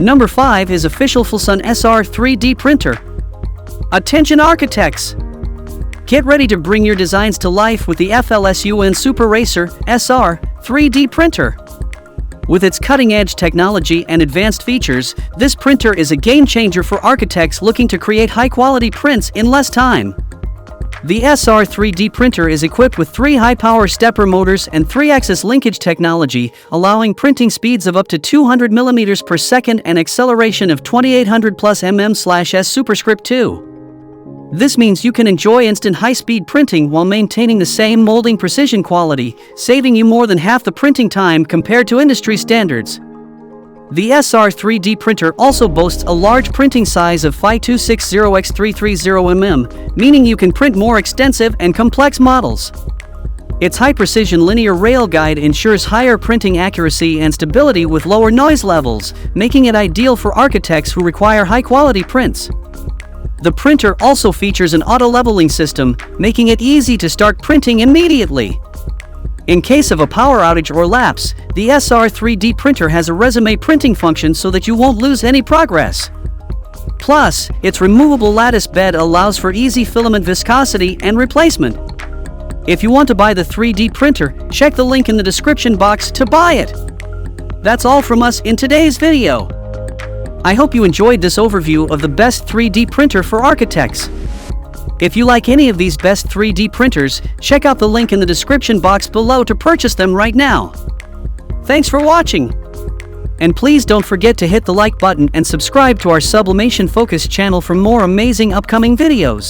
Number 5 is official FLSUN SR 3D printer. Attention architects! Get ready to bring your designs to life with the FLSUN Super Racer SR 3D printer. With its cutting-edge technology and advanced features, this printer is a game-changer for architects looking to create high-quality prints in less time. The SR 3D printer is equipped with 3 high-power stepper motors and 3 Axis Linkage Technology, allowing printing speeds of up to 200 mm per second and acceleration of 2800 plus mm/s superscript 2. This means you can enjoy instant high-speed printing while maintaining the same molding precision quality, saving you more than half the printing time compared to industry standards. The SR 3D printer also boasts a large printing size of 5260x330 meaning you can print more extensive and complex models. Its high-precision linear rail guide ensures higher printing accuracy and stability with lower noise levels, making it ideal for architects who require high-quality prints. The printer also features an auto-leveling system, making it easy to start printing immediately. In case of a power outage or lapse, the SR 3D printer has a resume printing function so that you won't lose any progress. Plus, its removable lattice bed allows for easy filament viscosity and replacement. If you want to buy the 3D printer, check the link in the description box to buy it. That's all from us in today's video. I hope you enjoyed this overview of the best 3D printer for architects. If you like any of these best 3D printers, check out the link in the description box below to purchase them right now. Thanks for watching! And please don't forget to hit the like button and subscribe to our Sublimation Focus channel for more amazing upcoming videos.